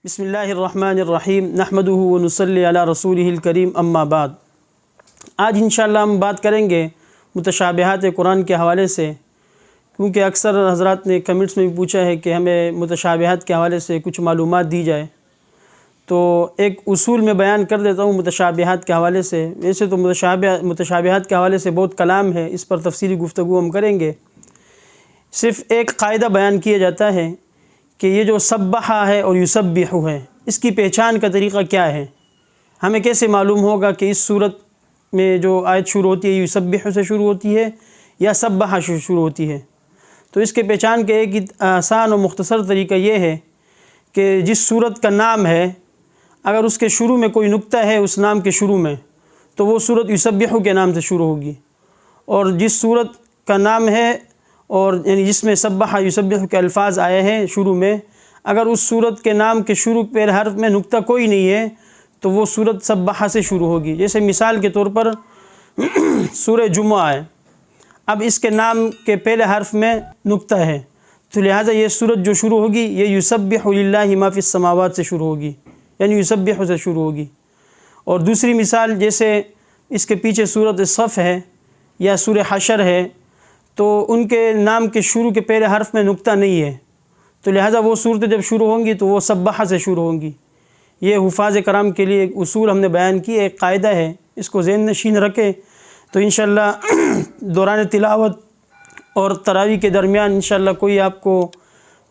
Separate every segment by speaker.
Speaker 1: بسم اللہ الرحمن الرحیم نحمدہ ونصلی علی رسولہ الکریم اما بعد۔ آج انشاءاللہ ہم بات کریں گے متشابہات قرآن کے حوالے سے، کیونکہ اکثر حضرات نے کمنٹس میں بھی پوچھا ہے کہ ہمیں متشابہات کے حوالے سے کچھ معلومات دی جائے، تو ایک اصول میں بیان کر دیتا ہوں متشابہات کے حوالے سے۔ ویسے تو متشابہات کے حوالے سے بہت کلام ہے، اس پر تفصیلی گفتگو ہم کریں گے۔ صرف ایک قاعدہ بیان کیا جاتا ہے کہ یہ جو سبح ہے اور یسبح ہے، اس کی پہچان کا طریقہ کیا ہے، ہمیں کیسے معلوم ہوگا کہ اس صورت میں جو آیت شروع ہوتی ہے یسبح سے شروع ہوتی ہے یا سبح سے شروع ہوتی ہے۔ تو اس کے پہچان کا ایک آسان اور مختصر طریقہ یہ ہے کہ جس صورت کا نام ہے، اگر اس کے شروع میں کوئی نقطہ ہے اس نام کے شروع میں، تو وہ صورت یسبح کے نام سے شروع ہوگی، اور جس صورت کا نام ہے اور یعنی جس میں سبح یسبح کے الفاظ آئے ہیں شروع میں، اگر اس صورت کے نام کے شروع پہلے حرف میں نقطہ کوئی نہیں ہے تو وہ صورت سبح سے شروع ہوگی۔ جیسے مثال کے طور پر سورہ جمعہ ہے، اب اس کے نام کے پہلے حرف میں نقطہ ہے، تو لہٰذا یہ صورت جو شروع ہوگی یہ یسبح للہ ما فی السماوات سے شروع ہوگی، یعنی یسبح سے شروع ہوگی۔ اور دوسری مثال جیسے اس کے پیچھے سورۃ الصف ہے یا سورہ حشر ہے، تو ان کے نام کے شروع کے پہلے حرف میں نقطہ نہیں ہے، تو لہٰذا وہ صورتیں جب شروع ہوں گی تو وہ سبح سے شروع ہوں گی۔ یہ حفاظ کرام کے لیے ایک اصول ہم نے بیان کی، ایک قاعدہ ہے، اس کو ذہن نشین رکھیں تو انشاءاللہ دوران تلاوت اور تراویح کے درمیان انشاءاللہ کوئی آپ کو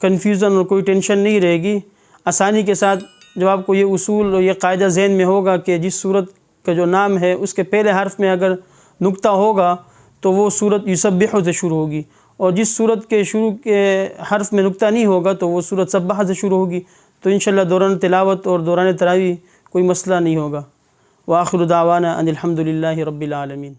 Speaker 1: کنفیوژن اور کوئی ٹینشن نہیں رہے گی۔ آسانی کے ساتھ جب آپ کو یہ اصول اور یہ قاعدہ ذہن میں ہوگا کہ جس صورت کا جو نام ہے اس کے پہلے حرف میں اگر نقطہ ہوگا تو وہ صورت یسبح سے شروع ہوگی، اور جس صورت کے شروع کے حرف میں نقطہ نہیں ہوگا تو وہ صورت سبح سے شروع ہوگی، تو انشاءاللہ دوران تلاوت اور دوران تراویح کوئی مسئلہ نہیں ہوگا۔ وآخر دعوانا ان الحمد للہ رب العالمین۔